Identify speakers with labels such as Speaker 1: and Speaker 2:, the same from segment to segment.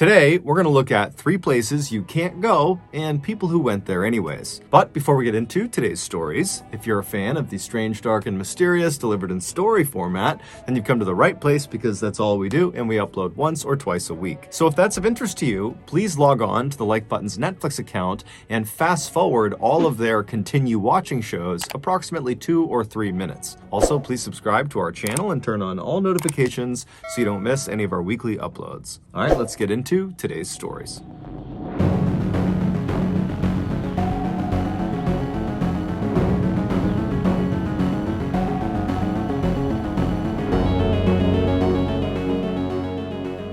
Speaker 1: Today, we're going to look at 3 places you can't go and people who went there anyways. But before we get into today's stories, if you're a fan of the strange, dark, and mysterious delivered in story format, then you've come to the right place because that's all we do and we upload once or twice a week. So if that's of interest to you, please log on to the Like Button's Netflix account and fast forward all of their continue watching shows approximately 2 or 3 minutes. Also, please subscribe to our channel and turn on all notifications so you don't miss any of our weekly uploads. All right, let's get into today's stories.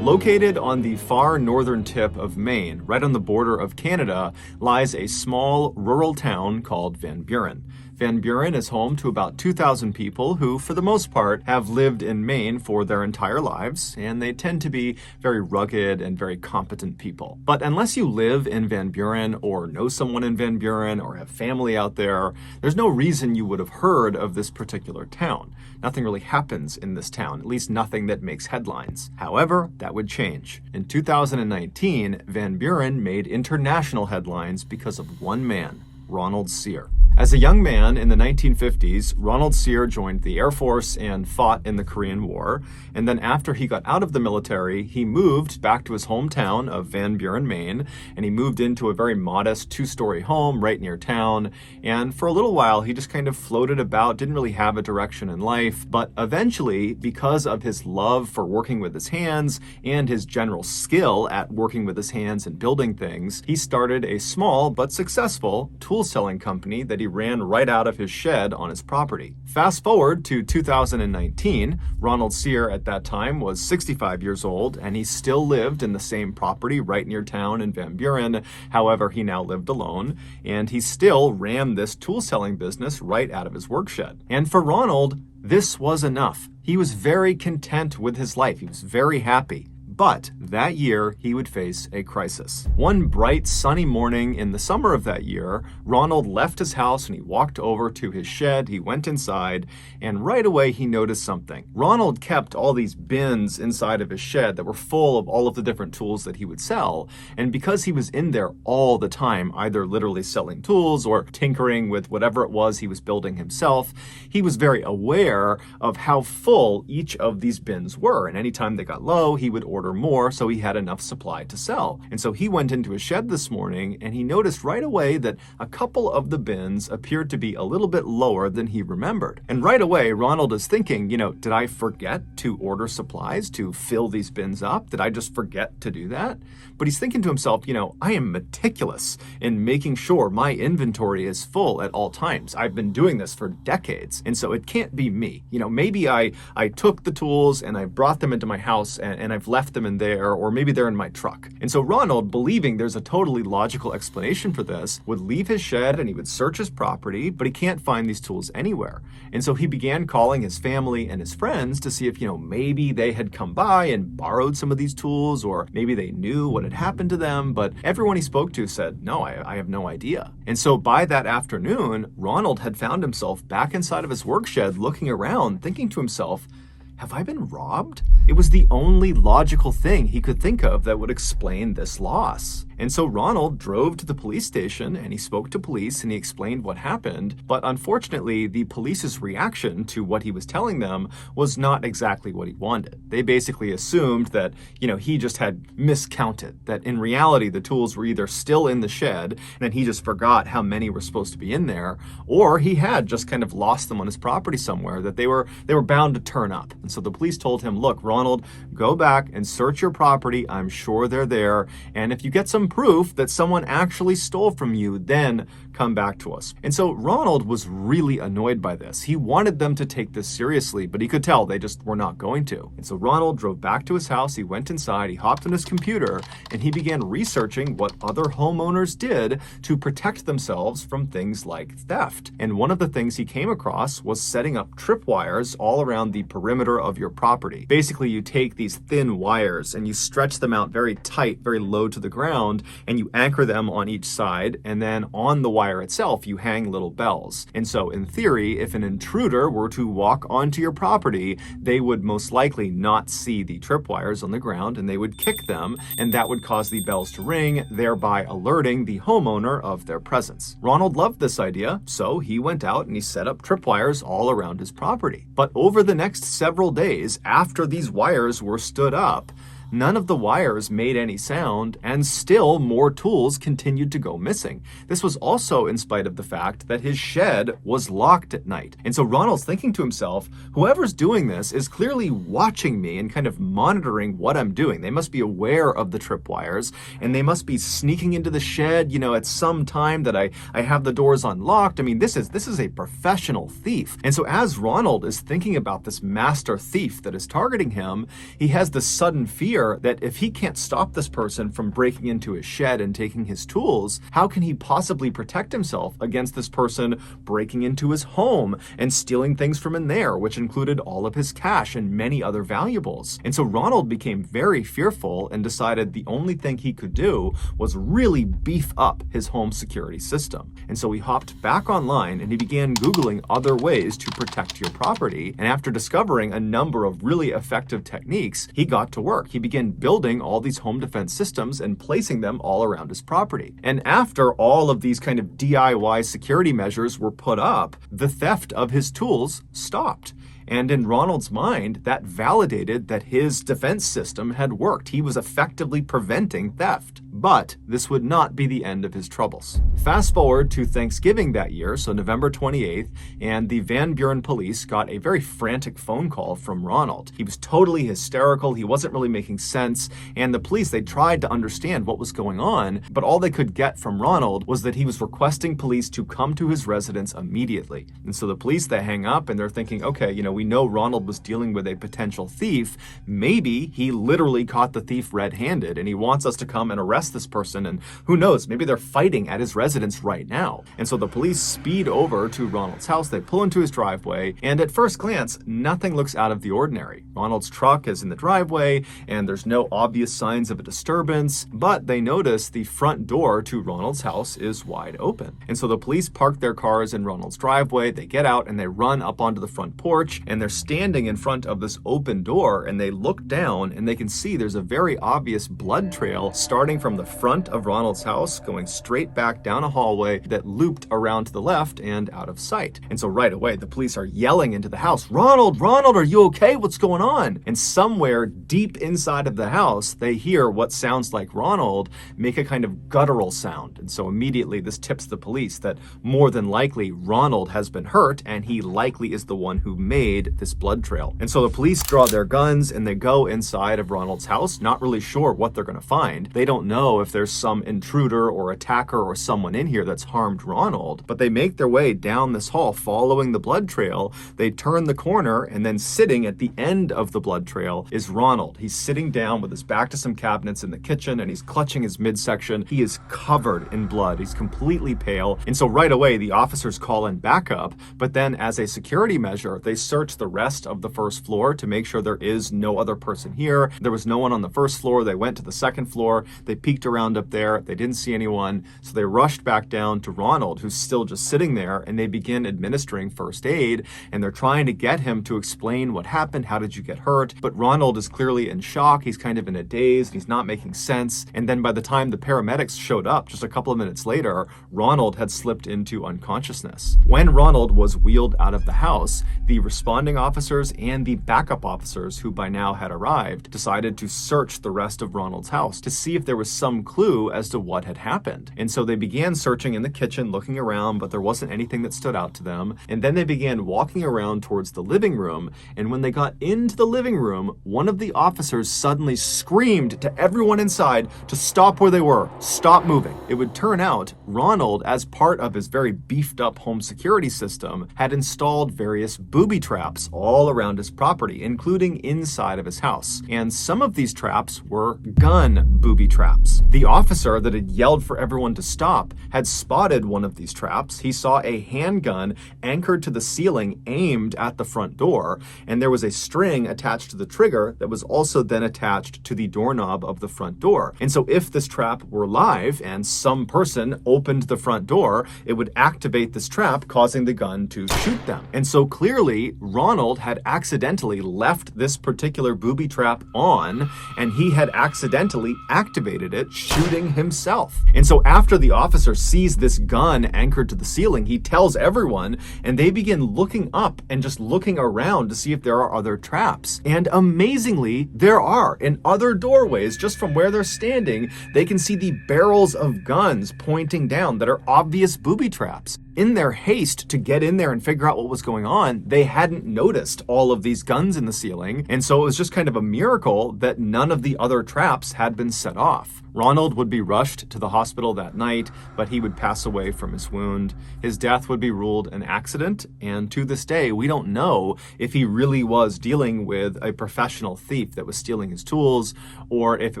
Speaker 1: Located on the far northern tip of Maine, right on the border of Canada, lies a small rural town called Van Buren. Van Buren is home to about 2,000 people who, for the most part, have lived in Maine for their entire lives, and they tend to be very rugged and very competent people. But unless you live in Van Buren or know someone in Van Buren or have family out there, there's no reason you would have heard of this particular town. Nothing really happens in this town, at least nothing that makes headlines. However, that would change. In 2019, Van Buren made international headlines because of one man, Ronald Sear. As a young man in the 1950s, Ronald Sear joined the Air Force and fought in the Korean War. And then after he got out of the military, he moved back to his hometown of Van Buren, Maine, and he moved into a very modest 2-story home right near town. And for a little while, he just kind of floated about, didn't really have a direction in life. But eventually, because of his love for working with his hands and his general skill at working with his hands and building things, he started a small but successful tool selling company that he ran right out of his shed on his property. Fast forward to 2019, Ronald Sear at that time was 65 years old and he still lived in the same property right near town in Van Buren. However, he now lived alone and he still ran this tool selling business right out of his work shed. And for Ronald, this was enough. He was very content with his life. He was very happy. But that year, he would face a crisis. One bright, sunny morning in the summer of that year, Ronald left his house and he walked over to his shed. He went inside, and right away he noticed something. Ronald kept all these bins inside of his shed that were full of all of the different tools that he would sell. And because he was in there all the time, either literally selling tools or tinkering with whatever it was he was building himself, he was very aware of how full each of these bins were. And anytime they got low, he would order more so he had enough supply to sell. And so he went into his shed this morning and he noticed right away that a couple of the bins appeared to be a little bit lower than he remembered. And right away, Ronald is thinking, did I forget to order supplies to fill these bins up? Did I just forget to do that? But he's thinking to himself, I am meticulous in making sure my inventory is full at all times. I've been doing this for decades. And so it can't be me. Maybe I took the tools and I brought them into my house and I've left them in there, or maybe they're in my truck. And so Ronald, believing there's a totally logical explanation for this, would leave his shed and he would search his property, but he can't find these tools anywhere. And so he began calling his family and his friends to see if, maybe they had come by and borrowed some of these tools, or maybe they knew what had happened to them. But everyone he spoke to said, no, I have no idea. And so by that afternoon, Ronald had found himself back inside of his work shed looking around, thinking to himself, have I been robbed? It was the only logical thing he could think of that would explain this loss. And so Ronald drove to the police station and he spoke to police and he explained what happened. But unfortunately, the police's reaction to what he was telling them was not exactly what he wanted. They basically assumed that, he just had miscounted, that in reality, the tools were either still in the shed and then he just forgot how many were supposed to be in there, or he had just kind of lost them on his property somewhere, that they were bound to turn up. And so the police told him, look, Ronald, go back and search your property. I'm sure they're there. And if you get some proof that someone actually stole from you, then come back to us. And so Ronald was really annoyed by this. He wanted them to take this seriously, but he could tell they just were not going to. And so Ronald drove back to his house. He went inside, he hopped on his computer, and he began researching what other homeowners did to protect themselves from things like theft. And one of the things he came across was setting up tripwires all around the perimeter of your property. Basically, you take these thin wires and you stretch them out very tight, very low to the ground, and you anchor them on each side, and then on the wire tripwire itself, you hang little bells. And so in theory, if an intruder were to walk onto your property, they would most likely not see the tripwires on the ground and they would kick them, and that would cause the bells to ring, thereby alerting the homeowner of their presence. Ronald loved this idea, so he went out and he set up tripwires all around his property. But over the next several days, after these wires were stood up, none of the wires made any sound, and still more tools continued to go missing. This was also in spite of the fact that his shed was locked at night. And so Ronald's thinking to himself, whoever's doing this is clearly watching me and kind of monitoring what I'm doing. They must be aware of the tripwires, and they must be sneaking into the shed, at some time that I have the doors unlocked. I mean, this is a professional thief. And so as Ronald is thinking about this master thief that is targeting him, he has this sudden fear that if he can't stop this person from breaking into his shed and taking his tools, how can he possibly protect himself against this person breaking into his home and stealing things from in there, which included all of his cash and many other valuables? And so Ronald became very fearful and decided the only thing he could do was really beef up his home security system. And so he hopped back online and he began Googling other ways to protect your property. And after discovering a number of really effective techniques, he got to work. He began building all these home defense systems and placing them all around his property. And after all of these kind of DIY security measures were put up, the theft of his tools stopped. And in Ronald's mind, that validated that his defense system had worked. He was effectively preventing theft. But this would not be the end of his troubles. Fast forward to Thanksgiving that year, so November 28th, and the Van Buren police got a very frantic phone call from Ronald. He was totally hysterical, he wasn't really making sense, and the police, they tried to understand what was going on, but all they could get from Ronald was that he was requesting police to come to his residence immediately. And so the police, they hang up and they're thinking, okay, we know Ronald was dealing with a potential thief. Maybe he literally caught the thief red-handed and he wants us to come and arrest this person, and who knows, maybe they're fighting at his residence right now. And so the police speed over to Ronald's house, they pull into his driveway, and at first glance, nothing looks out of the ordinary. Ronald's truck is in the driveway, and there's no obvious signs of a disturbance, but they notice the front door to Ronald's house is wide open. And so the police park their cars in Ronald's driveway, they get out and they run up onto the front porch, and they're standing in front of this open door, and they look down and they can see there's a very obvious blood trail starting from the front of Ronald's house, going straight back down a hallway that looped around to the left and out of sight. And so right away, the police are yelling into the house, Ronald, are you okay? What's going on? And somewhere deep inside of the house, they hear what sounds like Ronald make a kind of guttural sound. And so immediately this tips the police that more than likely Ronald has been hurt, and he likely is the one who made this blood trail. And so the police draw their guns and they go inside of Ronald's house, not really sure what they're going to find. They don't know if there's some intruder or attacker or someone in here that's harmed Ronald, but they make their way down this hall following the blood trail. They turn the corner, and then sitting at the end of the blood trail is Ronald. He's sitting down with his back to some cabinets in the kitchen, and he's clutching his midsection. He is covered in blood. He's completely pale. And so right away, the officers call in backup, but then as a security measure, they search the rest of the first floor to make sure there is no other person here. There was no one on the first floor. They went to the second floor. They peeked around up there. They didn't see anyone. So they rushed back down to Ronald, who's still just sitting there, and they begin administering first aid, and they're trying to get him to explain what happened. How did you get hurt? But Ronald is clearly in shock. He's kind of in a daze. He's not making sense. And then by the time the paramedics showed up just a couple of minutes later, Ronald had slipped into unconsciousness. When Ronald was wheeled out of the house, the responding officers and the backup officers, who by now had arrived, decided to search the rest of Ronald's house to see if there was some clue as to what had happened. And so they began searching in the kitchen, looking around, but there wasn't anything that stood out to them. And then they began walking around towards the living room. And when they got into the living room, one of the officers suddenly screamed to everyone inside to stop where they were, stop moving. It would turn out Ronald, as part of his very beefed up home security system, had installed various booby traps all around his property, including inside of his house. And some of these traps were gun booby traps. traps. The officer that had yelled for everyone to stop had spotted one of these traps. He saw a handgun anchored to the ceiling aimed at the front door, and there was a string attached to the trigger that was also then attached to the doorknob of the front door. And so if this trap were live and some person opened the front door, it would activate this trap, causing the gun to shoot them. And so clearly, Ronald had accidentally left this particular booby trap on, and he had accidentally activated it, shooting himself. And so after the officer sees this gun anchored to the ceiling, he tells everyone, and they begin looking up and just looking around to see if there are other traps. And amazingly, there are. In other doorways, just from where they're standing, they can see the barrels of guns pointing down that are obvious booby traps. In their haste to get in there and figure out what was going on, they hadn't noticed all of these guns in the ceiling, and so it was just kind of a miracle that none of the other traps had been set off. Ronald would be rushed to the hospital that night, but he would pass away from his wound. His death would be ruled an accident, and to this day, we don't know if he really was dealing with a professional thief that was stealing his tools, or if it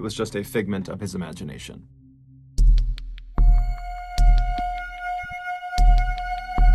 Speaker 1: was just a figment of his imagination.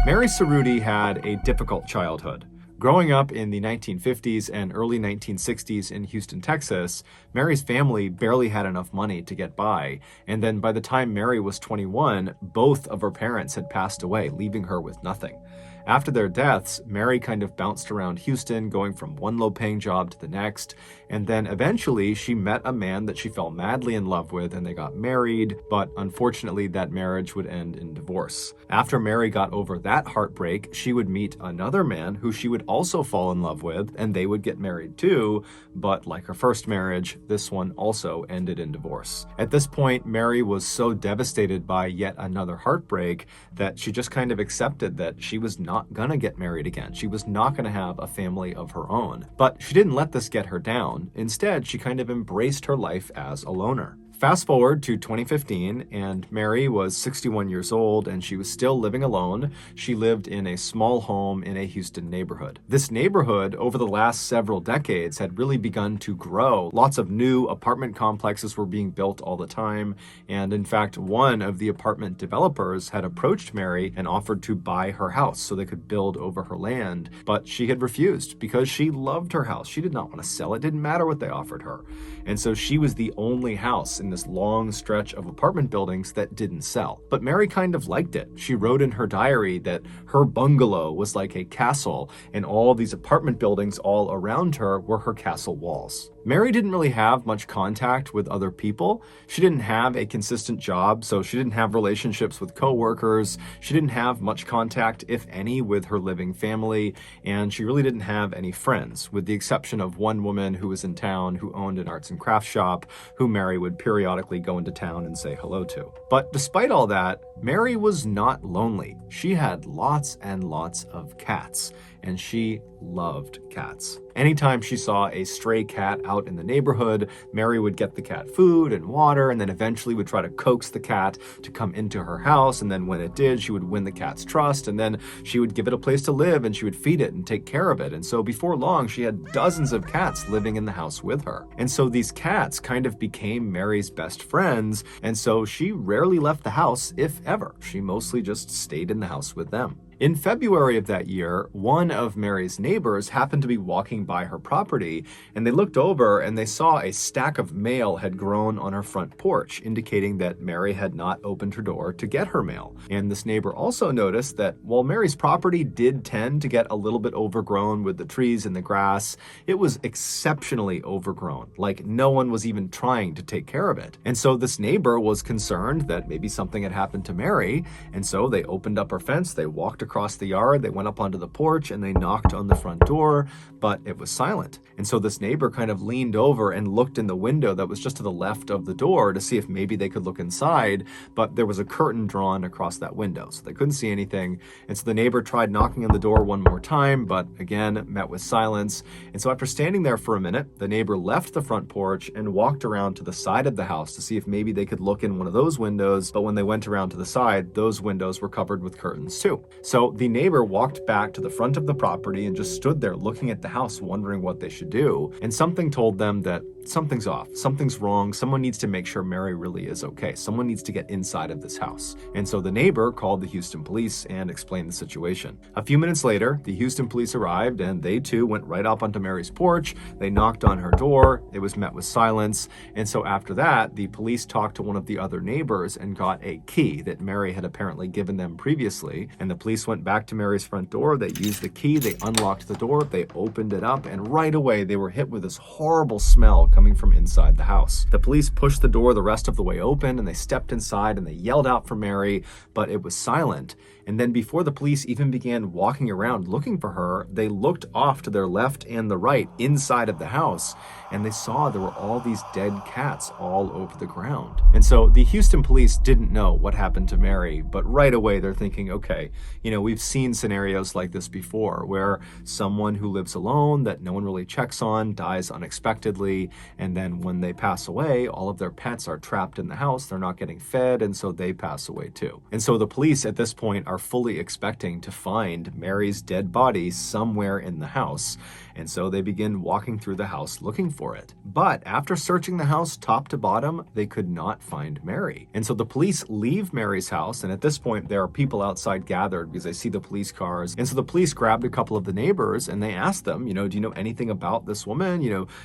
Speaker 1: Mary Cerruti had a difficult childhood. Growing up in the 1950s and early 1960s in Houston, Texas, Mary's family barely had enough money to get by. And then by the time Mary was 21, both of her parents had passed away, leaving her with nothing. After their deaths, Mary kind of bounced around Houston, going from one low-paying job to the next, and then eventually she met a man that she fell madly in love with, and they got married, but unfortunately that marriage would end in divorce. After Mary got over that heartbreak, she would meet another man who she would also fall in love with, and they would get married too, but like her first marriage, this one also ended in divorce. At this point, Mary was so devastated by yet another heartbreak that she just kind of accepted that she was not gonna get married again. She was not gonna have a family of her own. But she didn't let this get her down. Instead, she kind of embraced her life as a loner. Fast forward to 2015, and Mary was 61 years old, and she was still living alone. She lived in a small home in a Houston neighborhood. This neighborhood, over the last several decades, had really begun to grow. Lots of new apartment complexes were being built all the time, and in fact, one of the apartment developers had approached Mary and offered to buy her house so they could build over her land, but she had refused because she loved her house. She did not want to sell it. It didn't matter what they offered her. And so she was the only house in this long stretch of apartment buildings that didn't sell. But Mary kind of liked it. She wrote in her diary that her bungalow was like a castle, and all these apartment buildings all around her were her castle walls. Mary didn't really have much contact with other people. She didn't have a consistent job, so she didn't have relationships with coworkers. She didn't have much contact, if any, with her living family, and she really didn't have any friends, with the exception of one woman who was in town who owned an arts and crafts shop, who Mary would periodically go into town and say hello to. But despite all that, Mary was not lonely. She had lots and lots of cats, and she loved cats. Anytime she saw a stray cat out in the neighborhood, Mary would get the cat food and water, and then eventually would try to coax the cat to come into her house, and then when it did, she would win the cat's trust, and then she would give it a place to live, and she would feed it and take care of it. And so before long, she had dozens of cats living in the house with her. And so these cats kind of became Mary's best friends, and so she rarely left the house, if ever. She mostly just stayed in the house with them. In February of that year, one of Mary's neighbors happened to be walking by her property, and they looked over and they saw a stack of mail had grown on her front porch, indicating that Mary had not opened her door to get her mail. And this neighbor also noticed that while Mary's property did tend to get a little bit overgrown with the trees and the grass, it was exceptionally overgrown, like no one was even trying to take care of it. And so this neighbor was concerned that maybe something had happened to Mary, and so they opened up her fence, they walked across the yard, they went up onto the porch, and they knocked on the front door, but it was silent. And so this neighbor kind of leaned over and looked in the window that was just to the left of the door to see if maybe they could look inside, but there was a curtain drawn across that window, so they couldn't see anything. And so the neighbor tried knocking on the door one more time, but again, met with silence. And so after standing there for a minute, the neighbor left the front porch and walked around to the side of the house to see if maybe they could look in one of those windows, but when they went around to the side, those windows were covered with curtains too. So the neighbor walked back to the front of the property and just stood there looking at the house, wondering what they should do. And something told them that something's off, something's wrong, someone needs to make sure Mary really is okay, someone needs to get inside of this house. And so the neighbor called the Houston police and explained the situation. A few minutes later, the Houston police arrived, and they too went right up onto Mary's porch. They knocked on her door. It was met with silence. And so after that, the police talked to one of the other neighbors and got a key that Mary had apparently given them previously. And the police went back to Mary's front door. They used the key. They unlocked the door. They opened it up, and right away they were hit with this horrible smell coming from inside the house. The police pushed the door the rest of the way open, and they stepped inside and they yelled out for Mary, but it was silent. And then before the police even began walking around looking for her, they looked off to their left and the right inside of the house, and they saw there were all these dead cats all over the ground. And so the Houston police didn't know what happened to Mary, but right away they're thinking, okay, we've seen scenarios like this before where someone who lives alone that no one really checks on dies unexpectedly, and then when they pass away, all of their pets are trapped in the house, they're not getting fed, and so they pass away too. And so the police at this point are fully expecting to find Mary's dead body somewhere in the house. And so they begin walking through the house looking for it. But after searching the house top to bottom, they could not find Mary. And so the police leave Mary's house, and at this point there are people outside gathered because they see the police cars. And so the police grabbed a couple of the neighbors and they asked them, do you know anything about this woman?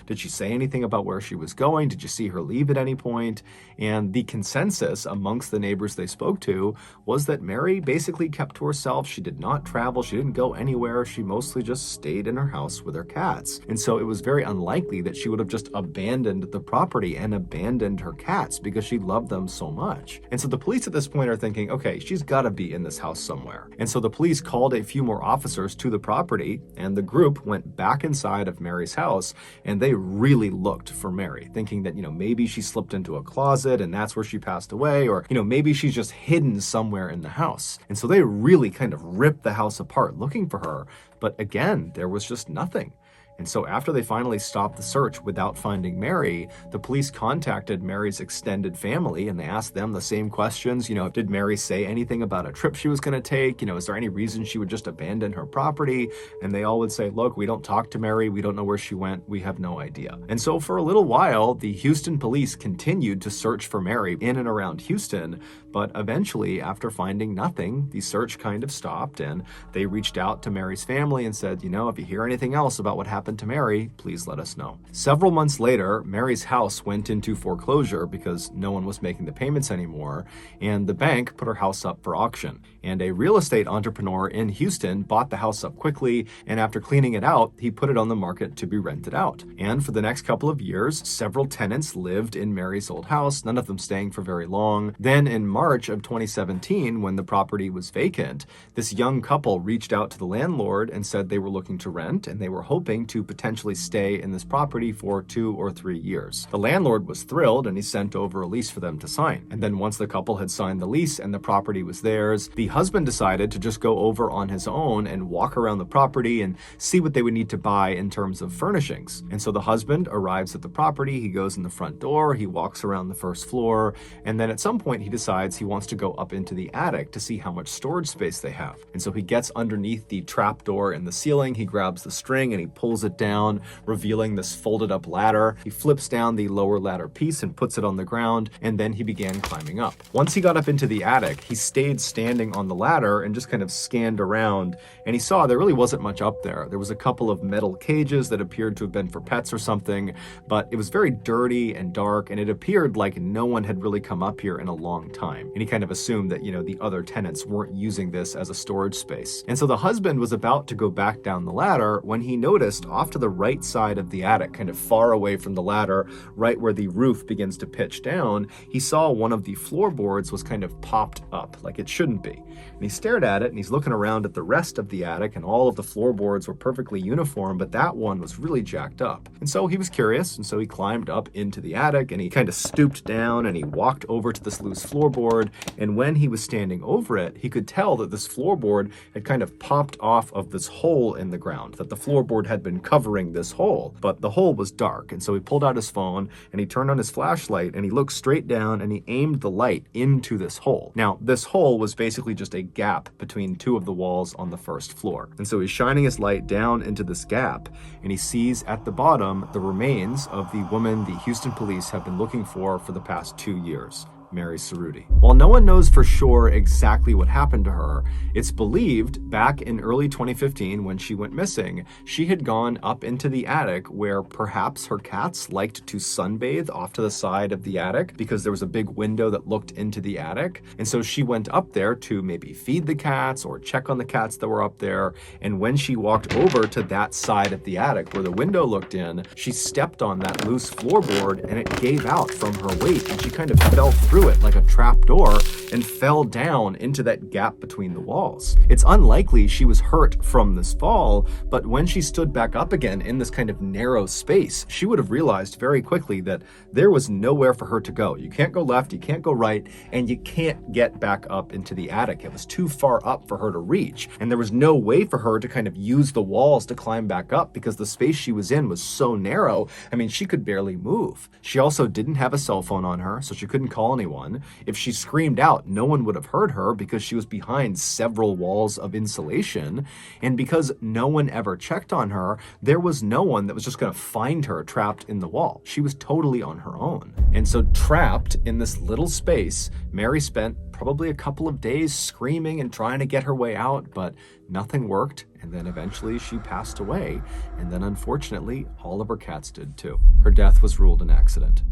Speaker 1: Did she say anything about where she was going? Did you see her leave at any point? And the consensus amongst the neighbors they spoke to was that Mary basically kept to herself. She did not travel. She didn't go anywhere. She mostly just stayed in her house with her cats. And so it was very unlikely that she would have just abandoned the property and abandoned her cats because she loved them so much. And so the police at this point are thinking, okay, she's got to be in this house somewhere. And so the police called a few more officers to the property, and the group went back inside of Mary's house, and they really looked for Mary, thinking that, maybe she slipped into a closet and that's where she passed away, or, maybe she's just hidden somewhere in the house. And so they really kind of ripped the house apart looking for her. But again, there was just nothing. And so after they finally stopped the search without finding Mary, the police contacted Mary's extended family and they asked them the same questions. Did Mary say anything about a trip she was going to take? Is there any reason she would just abandon her property? And they all would say, look, we don't talk to Mary. We don't know where she went. We have no idea. And so for a little while, the Houston police continued to search for Mary in and around Houston. But eventually, after finding nothing, the search kind of stopped, and they reached out to Mary's family and said, if you hear anything else about what happened to Mary, please let us know. Several months later, Mary's house went into foreclosure because no one was making the payments anymore, and the bank put her house up for auction. And a real estate entrepreneur in Houston bought the house up quickly, and after cleaning it out, he put it on the market to be rented out. And for the next couple of years, several tenants lived in Mary's old house, none of them staying for very long. Then in March of 2017, when the property was vacant, this young couple reached out to the landlord and said they were looking to rent, and they were hoping to potentially stay in this property for 2 or 3 years. The landlord was thrilled, and he sent over a lease for them to sign. And then once the couple had signed the lease and the property was theirs, the husband decided to just go over on his own and walk around the property and see what they would need to buy in terms of furnishings. And so the husband arrives at the property, he goes in the front door, he walks around the first floor, and then at some point he decides he wants to go up into the attic to see how much storage space they have. And so he gets underneath the trap door in the ceiling, he grabs the string and he pulls it down, revealing this folded up ladder. He flips down the lower ladder piece and puts it on the ground, and then he began climbing up. Once he got up into the attic, he stayed standing on the ladder and just kind of scanned around, and he saw there really wasn't much up there. There was a couple of metal cages that appeared to have been for pets or something, but it was very dirty and dark, and it appeared like no one had really come up here in a long time. And he kind of assumed that, the other tenants weren't using this as a storage space. And so the husband was about to go back down the ladder when he noticed off to the right side of the attic, kind of far away from the ladder, right where the roof begins to pitch down, he saw one of the floorboards was kind of popped up like it shouldn't be. And he stared at it, and he's looking around at the rest of the attic, and all of the floorboards were perfectly uniform, but that one was really jacked up. And so he was curious, and so he climbed up into the attic, and he kind of stooped down, and he walked over to this loose floorboard, and when he was standing over it, he could tell that this floorboard had kind of popped off of this hole in the ground, that the floorboard had been covering this hole. But the hole was dark, and so he pulled out his phone and he turned on his flashlight and he looked straight down and he aimed the light into this hole. Now, this hole was basically just a gap between two of the walls on the first floor. And so he's shining his light down into this gap, and he sees at the bottom the remains of the woman the Houston police have been looking for the past 2 years. Mary Cerruti. While no one knows for sure exactly what happened to her, it's believed back in early 2015 when she went missing, she had gone up into the attic where perhaps her cats liked to sunbathe off to the side of the attic because there was a big window that looked into the attic. And so she went up there to maybe feed the cats or check on the cats that were up there. And when she walked over to that side of the attic where the window looked in, she stepped on that loose floorboard and it gave out from her weight and she kind of fell through it like a trap door and fell down into that gap between the walls. It's unlikely she was hurt from this fall, but when she stood back up again in this kind of narrow space, she would have realized very quickly that there was nowhere for her to go. You can't go left, you can't go right, and you can't get back up into the attic. It was too far up for her to reach, and there was no way for her to kind of use the walls to climb back up because the space she was in was so narrow. I mean, she could barely move. She also didn't have a cell phone on her, so she couldn't call anyone. If she screamed out, no one would have heard her because she was behind several walls of insulation. And because no one ever checked on her, there was no one that was just going to find her trapped in the wall. She was totally on her own. And so trapped in this little space, Mary spent probably a couple of days screaming and trying to get her way out, but nothing worked. And then eventually she passed away. And then unfortunately, all of her cats did too. Her death was ruled an accident.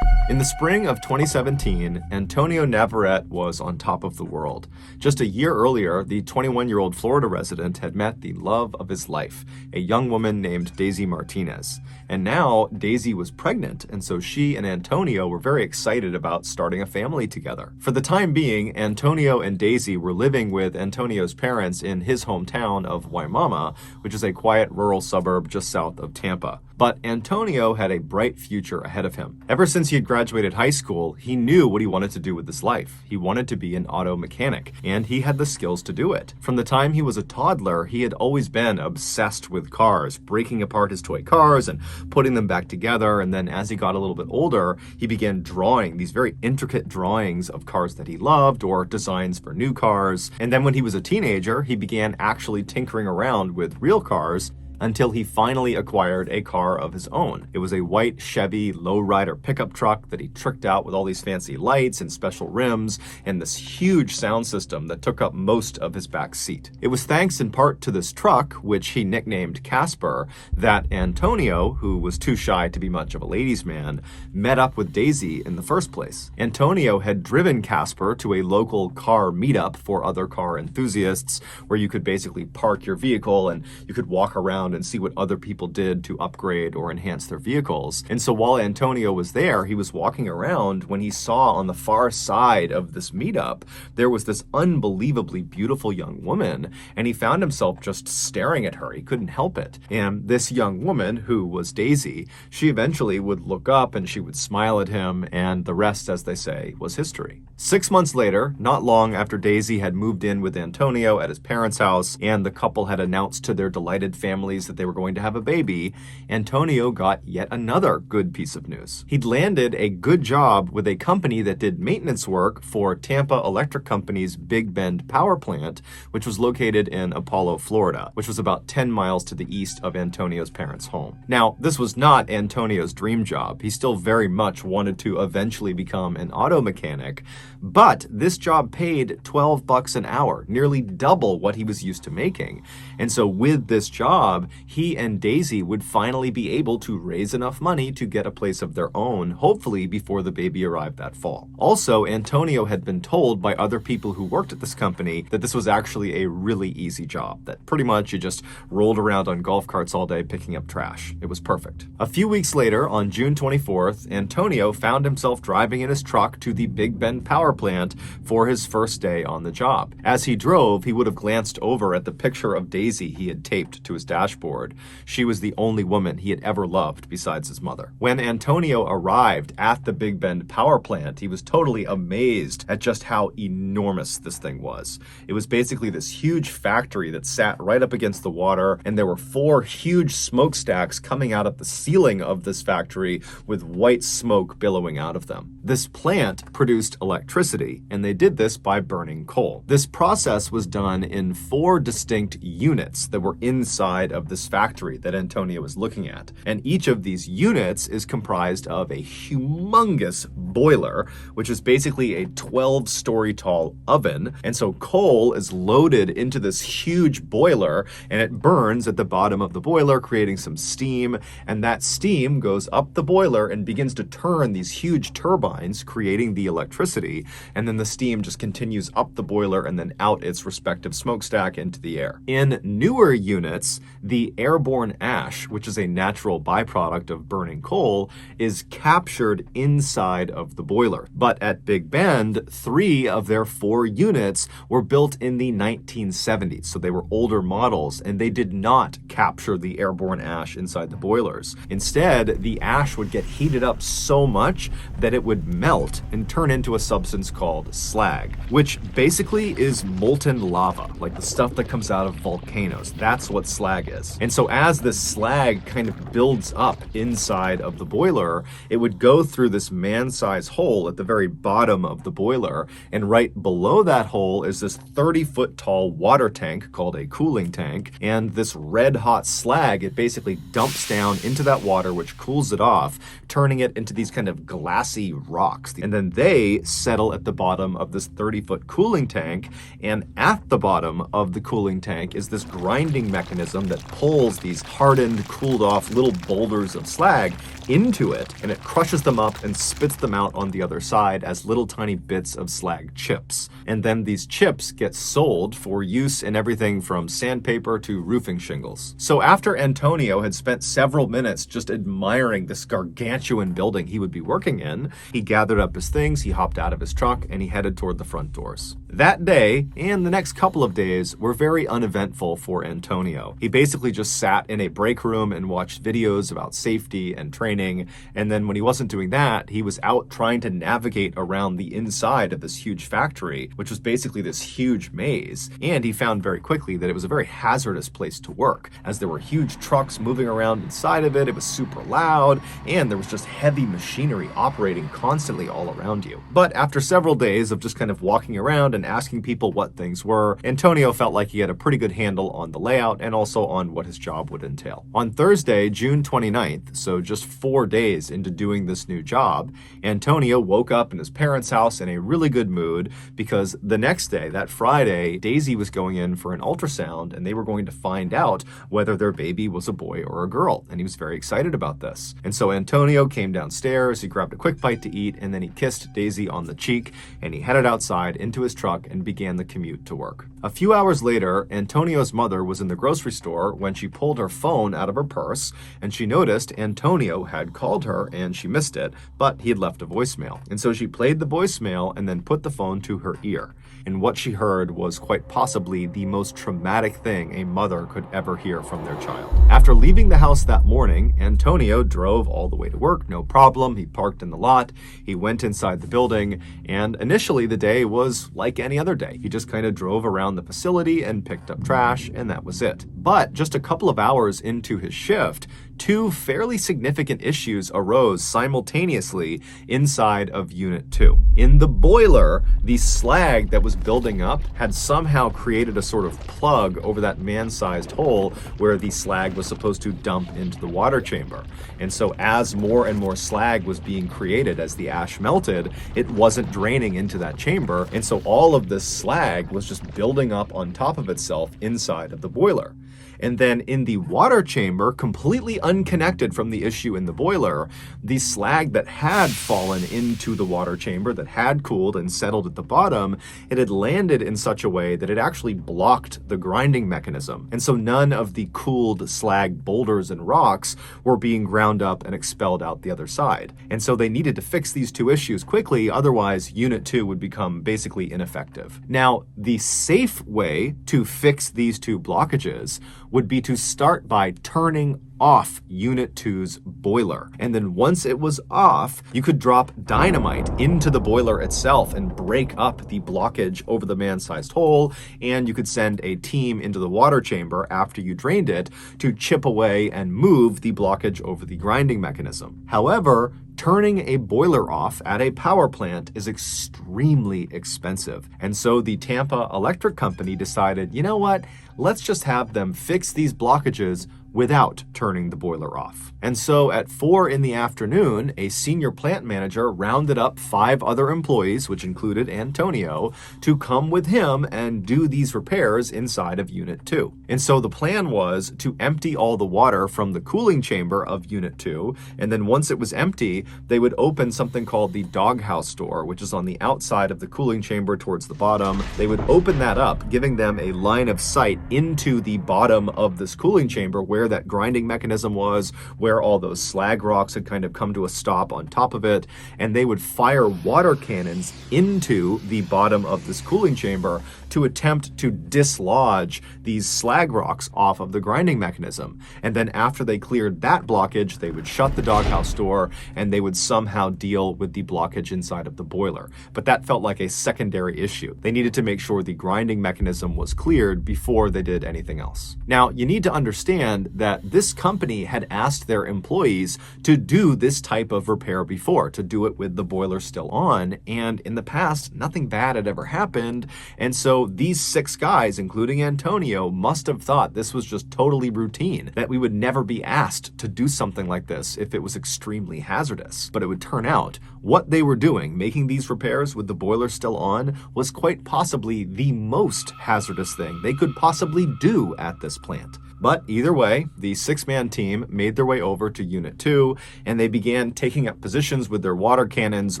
Speaker 1: In the spring of 2017, Antonio Navarrete was on top of the world. Just a year earlier, the 21-year-old Florida resident had met the love of his life, a young woman named Daisy Martinez. And now Daisy was pregnant, and so she and Antonio were very excited about starting a family together. For the time being, Antonio and Daisy were living with Antonio's parents in his hometown of Waimama, which is a quiet rural suburb just south of Tampa. But Antonio had a bright future ahead of him. Ever since he had graduated high school, he knew what he wanted to do with his life. He wanted to be an auto mechanic, and he had the skills to do it. From the time he was a toddler, he had always been obsessed with cars, breaking apart his toy cars and putting them back together. And then as he got a little bit older, he began drawing these very intricate drawings of cars that he loved or designs for new cars. And then when he was a teenager, he began actually tinkering around with real cars until he finally acquired a car of his own. It was a white Chevy lowrider pickup truck that he tricked out with all these fancy lights and special rims and this huge sound system that took up most of his back seat. It was thanks in part to this truck, which he nicknamed Casper, that Antonio, who was too shy to be much of a ladies' man, met up with Daisy in the first place. Antonio had driven Casper to a local car meetup for other car enthusiasts, where you could basically park your vehicle and you could walk around and see what other people did to upgrade or enhance their vehicles. And so while Antonio was there, he was walking around when he saw on the far side of this meetup, there was this unbelievably beautiful young woman, and he found himself just staring at her. He couldn't help it. And this young woman, who was Daisy, she eventually would look up and she would smile at him, and the rest, as they say, was history. 6 months later, not long after Daisy had moved in with Antonio at his parents' house, and the couple had announced to their delighted families that they were going to have a baby, Antonio got yet another good piece of news. He'd landed a good job with a company that did maintenance work for Tampa Electric Company's Big Bend power plant, which was located in Apollo, Florida, which was about 10 miles to the east of Antonio's parents' home. Now, this was not Antonio's dream job. He still very much wanted to eventually become an auto mechanic, but this job paid $12 an hour, nearly double what he was used to making. And so with this job, he and Daisy would finally be able to raise enough money to get a place of their own, hopefully before the baby arrived that fall. Also, Antonio had been told by other people who worked at this company that this was actually a really easy job, that pretty much you just rolled around on golf carts all day picking up trash. It was perfect. A few weeks later, on June 24th, Antonio found himself driving in his truck to the Big Bend power plant for his first day on the job. As he drove, he would have glanced over at the picture of Daisy he had taped to his dashboard dashboard. She was the only woman he had ever loved besides his mother. When Antonio arrived at the Big Bend power plant, he was totally amazed at just how enormous this thing was. It was basically this huge factory that sat right up against the water, and there were 4 huge smokestacks coming out of the ceiling of this factory with white smoke billowing out of them. This plant produced electricity, and they did this by burning coal. This process was done in 4 distinct units that were inside of this factory that Antonio was looking at. And each of these units is comprised of a humongous boiler, which is basically a 12-story tall oven. And so coal is loaded into this huge boiler, and it burns at the bottom of the boiler, creating some steam. And that steam goes up the boiler and begins to turn these huge turbines, creating the electricity. And then the steam just continues up the boiler and then out its respective smokestack into the air. In newer units, the airborne ash, which is a natural byproduct of burning coal, is captured inside of the boiler. But at Big Bend, 3 of their 4 units were built in the 1970s, so they were older models, and they did not capture the airborne ash inside the boilers. Instead, the ash would get heated up so much that it would melt and turn into a substance called slag, which basically is molten lava, like the stuff that comes out of volcanoes. That's what slag is. And so as this slag kind of builds up inside of the boiler, it would go through this man-sized hole at the very bottom of the boiler, and right below that hole is this 30-foot tall water tank called a cooling tank, and this red-hot slag, it basically dumps down into that water, which cools it off, turning it into these kind of glassy rocks. And then they settle at the bottom of this 30-foot cooling tank, and at the bottom of the cooling tank is this grinding mechanism that pulls these hardened, cooled off little boulders of slag into it, and it crushes them up and spits them out on the other side as little tiny bits of slag chips. And then these chips get sold for use in everything from sandpaper to roofing shingles. So after Antonio had spent several minutes just admiring this gargantuan building he would be working in, he gathered up his things, he hopped out of his truck, and he headed toward the front doors. That day, and the next couple of days, were very uneventful for Antonio. He basically just sat in a break room and watched videos about safety and training, and then when he wasn't doing that, he was out trying to navigate around the inside of this huge factory, which was basically this huge maze. And he found very quickly that it was a very hazardous place to work, as there were huge trucks moving around inside of it, it was super loud, and there was just heavy machinery operating constantly all around you. But after several days of just kind of walking around and asking people what things were, Antonio felt like he had a pretty good handle on the layout and also on what his job would entail. On Thursday, June 29th, so just 4 days into doing this new job, Antonio woke up in his parents' house in a really good mood because the next day, that Friday, Daisy was going in for an ultrasound and they were going to find out whether their baby was a boy or a girl, and he was very excited about this. And so Antonio came downstairs, he grabbed a quick bite to eat, and then he kissed Daisy on the cheek, and he headed outside into his truck and began the commute to work. A few hours later, Antonio's mother was in the grocery store when she pulled her phone out of her purse, and she noticed Antonio had called her and she missed it, but he had left a voicemail. And so she played the voicemail and then put the phone to her ear. And what she heard was quite possibly the most traumatic thing a mother could ever hear from their child. After leaving the house that morning, Antonio drove all the way to work, no problem. He parked in the lot, he went inside the building, and initially the day was like any other day. He just kind of drove around the facility and picked up trash, and that was it. But just a couple of hours into his shift, 2 fairly significant issues arose simultaneously inside of Unit 2. In the boiler, the slag that was building up had somehow created a sort of plug over that man-sized hole where the slag was supposed to dump into the water chamber. And so as more and more slag was being created as the ash melted, it wasn't draining into that chamber, and so all of this slag was just building up on top of itself inside of the boiler. And then in the water chamber, completely unconnected from the issue in the boiler, the slag that had fallen into the water chamber, that had cooled and settled at the bottom, it had landed in such a way that it actually blocked the grinding mechanism. And so none of the cooled slag boulders and rocks were being ground up and expelled out the other side. And so they needed to fix these 2 issues quickly, otherwise Unit 2 would become basically ineffective. Now, the safe way to fix these 2 blockages would be to start by turning off Unit 2's boiler. And then once it was off, you could drop dynamite into the boiler itself and break up the blockage over the man-sized hole, and you could send a team into the water chamber after you drained it to chip away and move the blockage over the grinding mechanism. However, turning a boiler off at a power plant is extremely expensive. And so the Tampa Electric Company decided, you know what, let's just have them fix these blockages without turning the boiler off. And so at 4 in the afternoon, a senior plant manager rounded up 5 other employees, which included Antonio, to come with him and do these repairs inside of Unit 2. And so the plan was to empty all the water from the cooling chamber of Unit 2, and then once it was empty, they would open something called the doghouse door, which is on the outside of the cooling chamber towards the bottom. They would open that up, giving them a line of sight into the bottom of this cooling chamber where that grinding mechanism was, where all those slag rocks had kind of come to a stop on top of it, and they would fire water cannons into the bottom of this cooling chamber to attempt to dislodge these slag rocks off of the grinding mechanism. And then after they cleared that blockage, they would shut the doghouse door and they would somehow deal with the blockage inside of the boiler. But that felt like a secondary issue. They needed to make sure the grinding mechanism was cleared before they did anything else. Now, you need to understand that this company had asked their employees to do this type of repair before, to do it with the boiler still on, and in the past, nothing bad had ever happened, and so these 6 guys, including Antonio, must have thought this was just totally routine, that we would never be asked to do something like this if it was extremely hazardous. But it would turn out what they were doing, making these repairs with the boiler still on, was quite possibly the most hazardous thing they could possibly do at this plant. But either way, the 6-man team made their way over to Unit 2, and they began taking up positions with their water cannons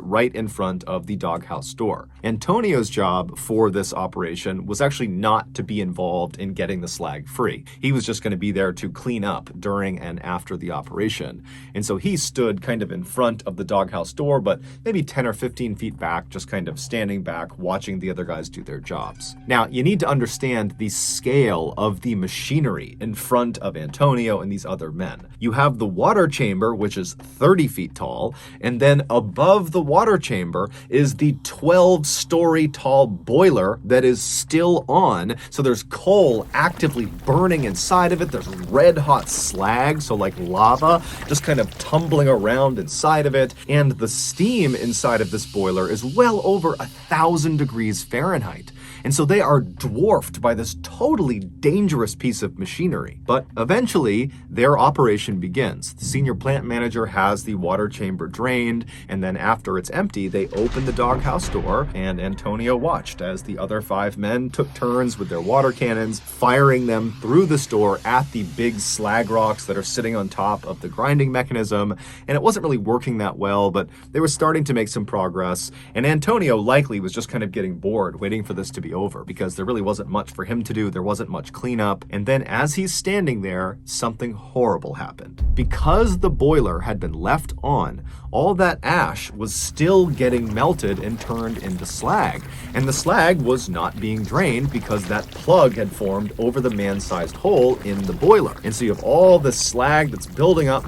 Speaker 1: right in front of the doghouse door. Antonio's job for this operation was actually not to be involved in getting the slag free. He was just going to be there to clean up during and after the operation. And so he stood kind of in front of the doghouse door, but maybe 10 or 15 feet back, just kind of standing back, watching the other guys do their jobs. Now, you need to understand the scale of the machinery in front of Antonio and these other men. You have the water chamber, which is 30 feet tall, and then above the water chamber is the 12-story tall boiler that is still on. So there's coal actively burning inside of it. There's red hot slag, so like lava, just kind of tumbling around inside of it. And the steam inside of this boiler is well over 1,000 degrees Fahrenheit. And so they are dwarfed by this totally dangerous piece of machinery. But eventually, their operation begins. The senior plant manager has the water chamber drained, and then after it's empty, they open the doghouse door, and Antonio watched as the other 5 men took turns with their water cannons, firing them through this door at the big slag rocks that are sitting on top of the grinding mechanism. And it wasn't really working that well, but they were starting to make some progress, and Antonio likely was just kind of getting bored, waiting for this to be over, because there really wasn't much for him to do. There wasn't much cleanup. And then as he's standing there, something horrible happened. Because the boiler had been left on, all that ash was still getting melted and turned into slag. And the slag was not being drained because that plug had formed over the man-sized hole in the boiler. And so you have all this slag that's building up.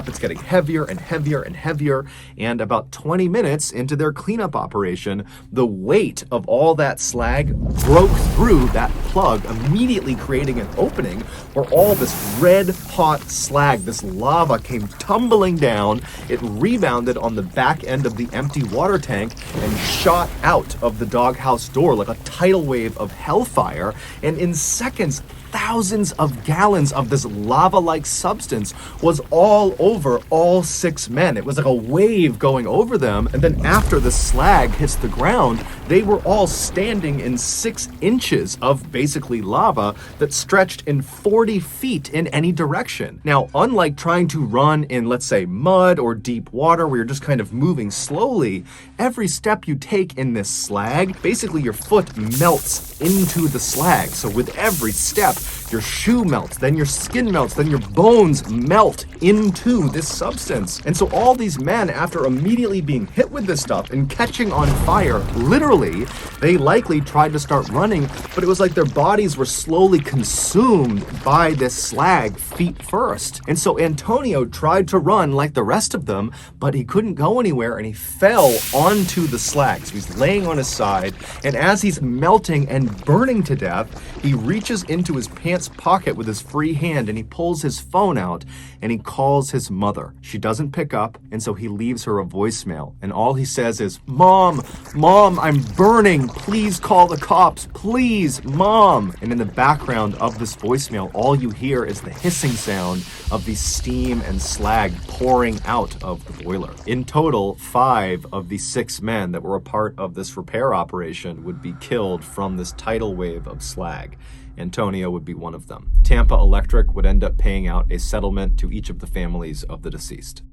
Speaker 1: It's getting heavier and heavier and heavier. And about 20 minutes into their cleanup operation, the weight of all that slag broke through that plug, immediately creating an opening where all this red hot slag, this lava, came tumbling down. It rebounded on the back end of the empty water tank and shot out of the doghouse door like a tidal wave of hellfire. And in seconds, thousands of gallons of this lava-like substance was all over all 6 men. It was like a wave going over them. And then after the slag hits the ground, they were all standing in 6 inches of basically lava that stretched in 40 feet in any direction. Now, unlike trying to run in, let's say, mud or deep water where you're just kind of moving slowly, every step you take in this slag, basically your foot melts into the slag. So with every step, death, your shoe melts, then your skin melts, then your bones melt into this substance. And so all these men, after immediately being hit with this stuff and catching on fire, literally, they likely tried to start running, but it was like their bodies were slowly consumed by this slag feet first. And so Antonio tried to run like the rest of them, but he couldn't go anywhere and he fell onto the slag. So he's laying on his side, and as he's melting and burning to death, he reaches into his pants pocket with his free hand and he pulls his phone out and he calls his mother. She doesn't pick up, and so he leaves her a voicemail, and all he says is, "Mom, I'm burning. Please call the cops. Please, Mom." And in the background of this voicemail, all you hear is the hissing sound of the steam and slag pouring out of the boiler. In total, 5 of the 6 men that were a part of this repair operation would be killed from this tidal wave of slag. Antonio would be one of them. Tampa Electric would end up paying out a settlement to each of the families of the deceased.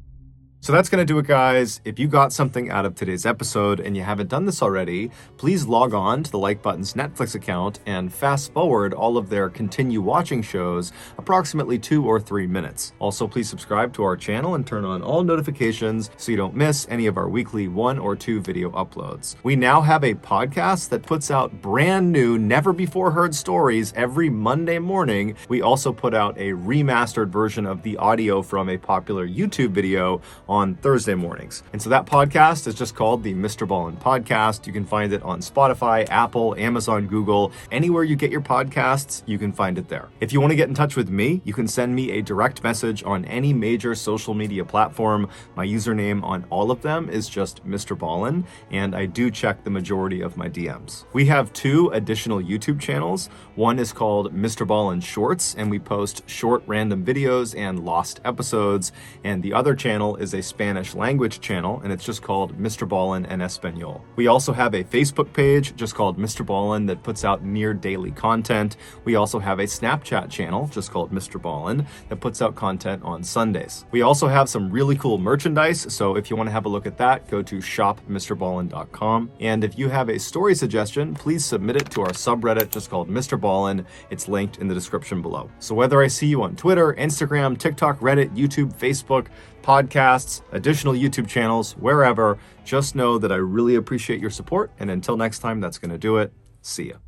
Speaker 1: So that's going to do it, guys. If you got something out of today's episode and you haven't done this already, please log on to the Like Button's Netflix account and fast forward all of their continue watching shows approximately 2 or 3 minutes. Also, please subscribe to our channel and turn on all notifications so you don't miss any of our weekly 1 or 2 video uploads. We now have a podcast that puts out brand new, never before heard stories every Monday morning. We also put out a remastered version of the audio from a popular YouTube video on Thursday mornings. And so that podcast is just called the MrBallen Podcast. You can find it on Spotify, Apple, Amazon, Google, anywhere you get your podcasts, you can find it there. If you want to get in touch with me, you can send me a direct message on any major social media platform. My username on all of them is just MrBallen, and I do check the majority of my DMs. We have 2 additional YouTube channels. One is called MrBallen Shorts, and we post short random videos and lost episodes. And the other channel is a Spanish language channel, and it's just called MrBallen en Español. We also have a Facebook page just called MrBallen that puts out near daily content. We also have a Snapchat channel just called MrBallen that puts out content on Sundays. We also have some really cool merchandise, so if you want to have a look at that, go to shopmrballen.com. And if you have a story suggestion, please submit it to our subreddit just called MrBallen. It's linked in the description below. So whether I see you on Twitter, Instagram, TikTok, Reddit, YouTube, Facebook, podcasts, additional YouTube channels, wherever, just know that I really appreciate your support. And until next time, that's going to do it. See ya.